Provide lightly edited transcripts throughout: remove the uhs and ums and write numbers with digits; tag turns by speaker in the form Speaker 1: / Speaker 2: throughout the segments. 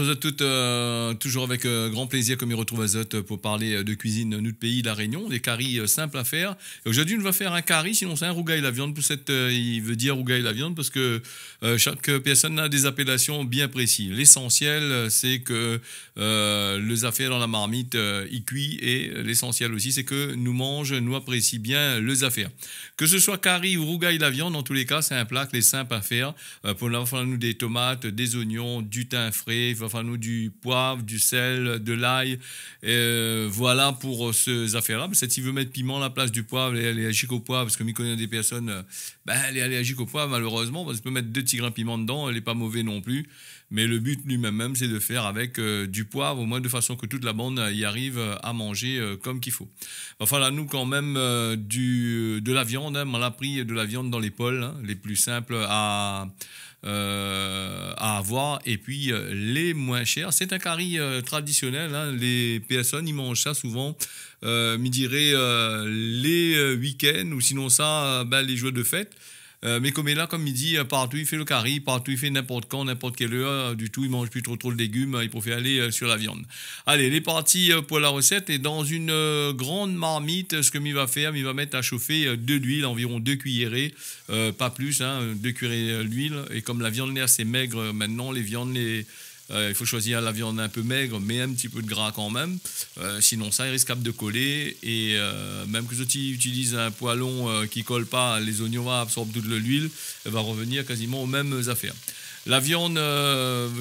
Speaker 1: bonjour à toutes, toujours avec grand plaisir comme il retrouve Azote pour parler de cuisine notre pays, la Réunion, des caries simples à faire. Et aujourd'hui, on va faire un curry, sinon c'est un rougail la viande. Il veut dire rougail la viande parce que chaque personne a des appellations bien précises. L'essentiel, c'est que les affaires dans la marmite, y cuit, et l'essentiel aussi, c'est que nous apprécions bien les affaires. Que ce soit curry ou rougail la viande, dans tous les cas, c'est un plat que les simples à faire. Pour il va falloir nous des tomates, des oignons, du thym frais, il va falloir nous du poivre, du sel, de l'ail. Voilà pour ces affaires-là. Mais si veut mettre piment à la place du poivre, elle est allergique au poivre, parce que je connais des personnes, elle est allergique au poivre, malheureusement. On peut mettre 2 petits grains de piment dedans, elle n'est pas mauvais non plus. Mais le but lui-même, c'est de faire avec du poivre, au moins de façon que toute la bande y arrive à manger comme qu'il faut. Enfin là, nous quand même de la viande, on a pris de la viande dans les poêles, les plus simples à avoir, et puis les moins chers. C'est un curry traditionnel, les personnes ils mangent ça souvent, me dirais les week-ends, ou sinon ça, les jours de fête. Mais comme il est là, comme il dit, partout il fait le curry, partout il fait n'importe quand, n'importe quelle heure, du tout il mange plus trop de légumes, il préfère aller sur la viande. Allez, il est parti pour la recette, et dans une grande marmite, ce que il va faire, il va mettre à chauffer de l'huile, environ 2 cuillerées, pas plus, 2 cuillerées d'huile, et comme la viande est assez maigre maintenant, il faut choisir la viande un peu maigre, mais un petit peu de gras quand même. Sinon, ça, il risque de coller. Et même que tu utilises un poêlon qui ne colle pas, les oignons vont absorber toute l'huile. Elle va revenir quasiment aux mêmes affaires. La viande,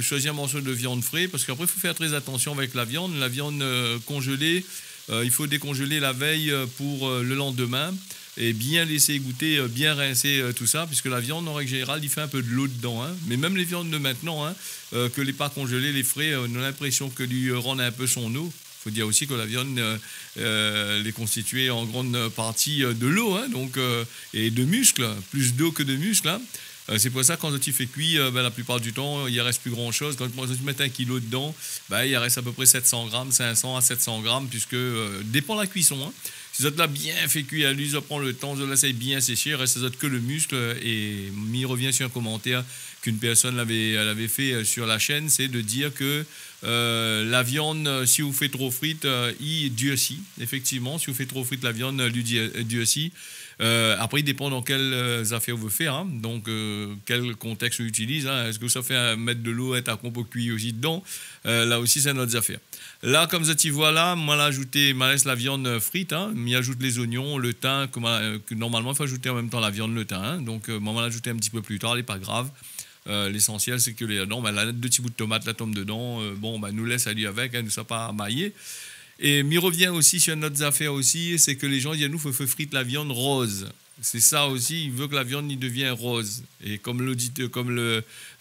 Speaker 1: choisir un morceau de viande frais, parce qu'après, il faut faire très attention avec la viande. La viande congelée, il faut décongeler la veille pour le lendemain. Et bien laisser goûter, bien rincer tout ça, puisque la viande, en règle générale, il fait un peu de l'eau dedans. Mais même les viandes de maintenant, que les pas congelées, les frais, on a l'impression que lui rendent un peu son eau. Il faut dire aussi que la viande est constituée en grande partie de l'eau, donc, et de muscles, plus d'eau que de muscles. C'est pour ça que quand tu fais cuire, la plupart du temps, il ne reste plus grand-chose. Quand tu mets 1 kilo dedans, il reste à peu près 700 grammes, 500 à 700 grammes, puisque dépend de la cuisson. Si vous êtes là bien fait cuire à l'huile, ça prend le temps, vous laissez bien sécher, il reste que le muscle. Et il revient sur un commentaire qu'une personne l'avait fait sur la chaîne, c'est de dire que la viande, si vous faites trop frite, il durcit. Effectivement, si vous faites trop frite la viande, il durcit. Après, il dépend dans quelles affaires vous faire, donc quel contexte vous utilisez. Est-ce que ça fait mettre de l'eau, être à compo cuit aussi dedans? Là aussi, c'est notre affaire. Là, comme ça, tu vois là, moi, laisse la viande frite, m'y ajoute les oignons, le thym, que normalement, il faut ajouter en même temps la viande, le thym. Donc, moi, l'ajouter un petit peu plus tard, n'est pas grave. L'essentiel, c'est que les dedans, la 2 petits bouts de tomate, la tombe dedans, nous laisse aller avec, ne soit pas maillé. Et m'y revient aussi sur notre affaire aussi, c'est que les gens disent, nous, il faut frire la viande rose. C'est ça aussi, il veut que la viande devienne rose. Et comme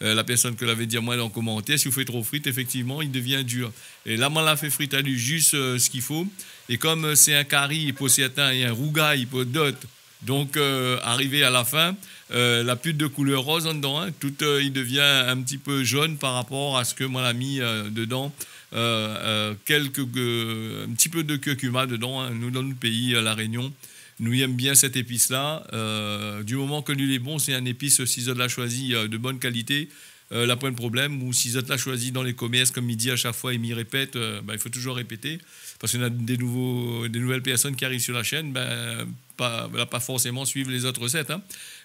Speaker 1: la personne que l'avait dit moi dans le commentaire, si vous faites trop frite, effectivement, il devient dur. Et là, moi, l'a fait frite à lui juste ce qu'il faut. Et comme c'est un curry pour certains et un rougail pour d'autres, donc arrivé à la fin, la plus de couleur rose en dedans, tout il devient un petit peu jaune par rapport à ce que moi l'a mis dedans. Un petit peu de curcuma dedans, nous dans notre pays, la Réunion. Nous aimons bien cette épice-là. Du moment que lui est bon, c'est un épice, si vous l'a choisi de bonne qualité, là pas de problème. Ou si vous l'a choisi dans les commerces, comme il dit à chaque fois, il m'y répète, il faut toujours répéter. Parce qu'il y a des nouvelles personnes qui arrivent sur la chaîne, pas forcément suivre les autres recettes.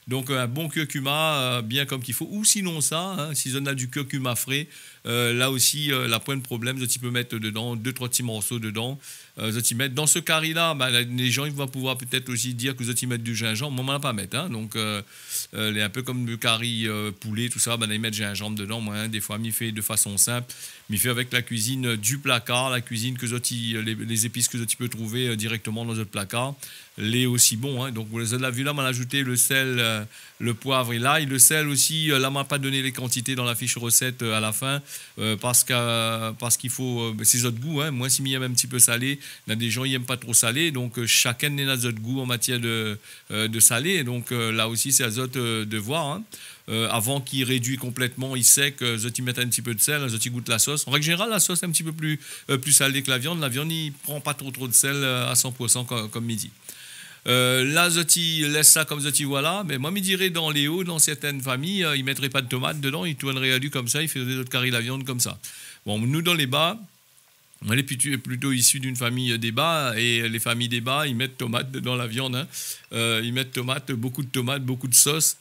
Speaker 1: Donc un bon curcuma, bien comme qu'il faut. Ou sinon ça, si on a du curcuma frais, là aussi, la point de problème, tu peux mettre dedans 2-3 petits morceaux dedans. Dans ce curry-là, les gens ils vont pouvoir peut-être aussi dire que vous mettre du gingembre. Moi, on ne va pas mettre. Donc, il est un peu comme le curry poulet, tout ça, ils mettent gingembre dedans. Moi, des fois, m'y fait de façon simple. M'y fait avec la cuisine du placard, la cuisine que les épices que tu peux trouver directement dans notre placard. Les aussi bons. Donc, vous les avez vu là, on a ajouté le sel, le poivre et l'ail. Le sel aussi, là, on n'a pas donné les quantités dans la fiche recette à la fin parce qu'il faut, c'est votre goût. Moi, si m'y aime un petit peu salé, il y a des gens qui n'aiment pas trop salé. Donc, chacun a notre goût en matière de salé. Donc, là aussi, c'est à votre de voir. Avant qu'il réduit complètement, il sait que je mettre un petit peu de sel, je goûte la sauce. En règle générale, la sauce est un petit peu plus salée que la viande. La viande, il ne prend pas trop de sel à 100% comme midi. Là, Zoti laisse ça comme Zoti, voilà. Mais moi, je dirais dans les hauts, dans certaines familles, ils ne mettraient pas de tomates dedans, ils tourneraient à du comme ça, ils feraient d'autres carrés la viande comme ça. Bon, nous, dans les bas, on est plutôt issu d'une famille des bas, et les familles des bas, ils mettent tomates dans la viande. Hein. Ils mettent tomates, beaucoup de sauce.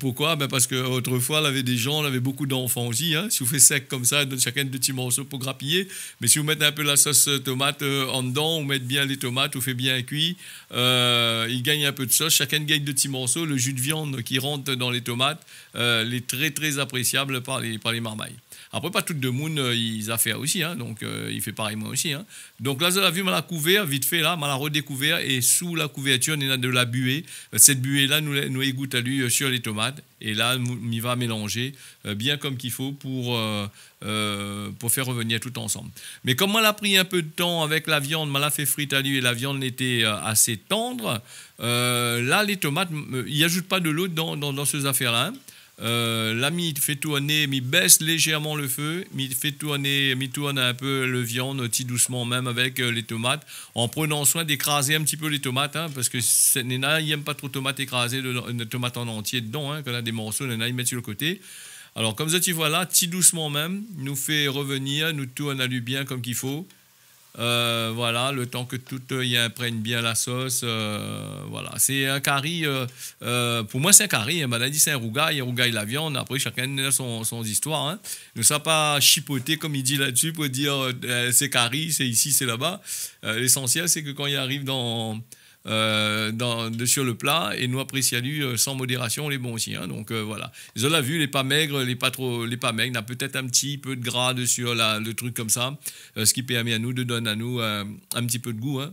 Speaker 1: Pourquoi? Ben parce qu'autrefois, on avait des gens, on avait beaucoup d'enfants aussi. Hein. Si vous faites sec comme ça, donne chacun de petits morceaux pour grappiller. Mais si vous mettez un peu la sauce tomate en dedans, vous mettez bien les tomates, vous faites bien cuit, ils gagnent un peu de sauce. Chacun gagne de petits morceaux. Le jus de viande qui rentre dans les tomates, il est très, très appréciable par les marmailles. Après, pas tout de monde, ils a fait aussi, hein, donc il fait pareil moi aussi. Hein. Donc là, je l'ai vu, je l'ai couvert, vite fait, là, je l'ai redécouvert, et sous la couverture, il y a de la buée. Cette buée-là, nous égoutte à lui sur les tomates, et là, il va mélanger bien comme qu'il faut pour faire revenir tout ensemble. Mais comme on l'a pris un peu de temps avec la viande, on l'a fait frite à lui, et la viande était assez tendre, là, les tomates, il n'ajoute pas de l'eau dans ces affaires-là. Hein. Là, il fait tourner, il baisse légèrement le feu, il tourne un peu le viande, petit doucement même avec les tomates, en prenant soin d'écraser un petit peu les tomates, hein, parce que Nena, il n'aime pas trop tomates écrasées, une tomate en entier dedans, hein, quand on a des morceaux, Nena, il met sur le côté. Alors, comme ça, tu vois là, petit doucement même, nous fait revenir, nous tourne à lui bien comme qu'il faut. Voilà, le temps que tout y imprègne bien la sauce. Voilà, c'est un curry. Pour moi, c'est un curry. Hein, dit c'est un rougail la viande. Après, chacun a son histoire. Hein. Ne sois pas chipoté, comme il dit là-dessus, pour dire c'est curry, c'est ici, c'est là-bas. L'essentiel, c'est que quand il arrive sur le plat, et nous apprécions sans modération, les bons aussi. Hein, donc voilà. Je l'ai vu, les pas maigres, les pas maigres, on a peut-être un petit peu de gras sur le truc comme ça, ce qui permet à nous de donner à nous un petit peu de goût. Hein.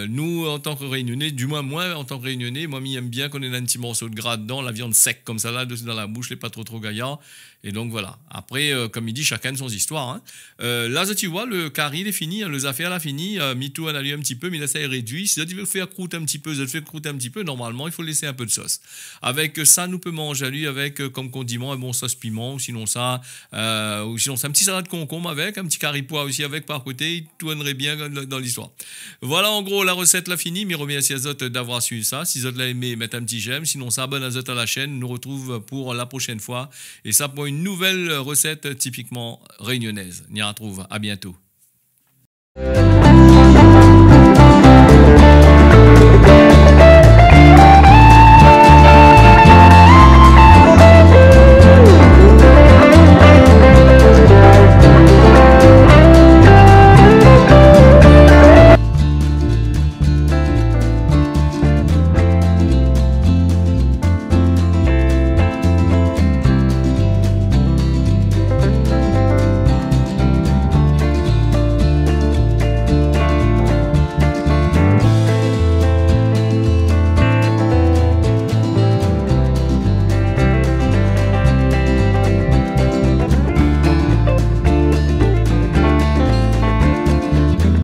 Speaker 1: Nous, en tant que Réunionnais, du moins moi, en tant que Réunionnais, moi, j'aime bien qu'on ait un petit morceau de gras dedans, la viande sec comme ça, là, dans la bouche, les pas trop gaillards. Et donc voilà. Après, comme il dit, chacun de son histoire. Hein. Là, tu vois, le curry, il est fini, hein, les affaires, là, fini. MeToo, on a lu un petit peu, mais là, ça est réduit. Si tu veux faire croûter un petit peu, normalement, il faut laisser un peu de sauce. Avec ça, nous peut manger à lui avec comme condiment un bon sauce piment, ou sinon ça, c'est un petit salade de concombre avec, un petit curry pois aussi avec par côté, il tournerait bien dans l'histoire. Voilà, en gros, la recette là finie. Mais remercie à Zot d'avoir suivi ça. Si Zot l'a aimé, mettez un petit j'aime. Sinon, ça, abonne à Zot à la chaîne. Nous retrouve pour la prochaine fois. Et ça, pour une nouvelle recette typiquement réunionnaise. On y retrouve. À bientôt.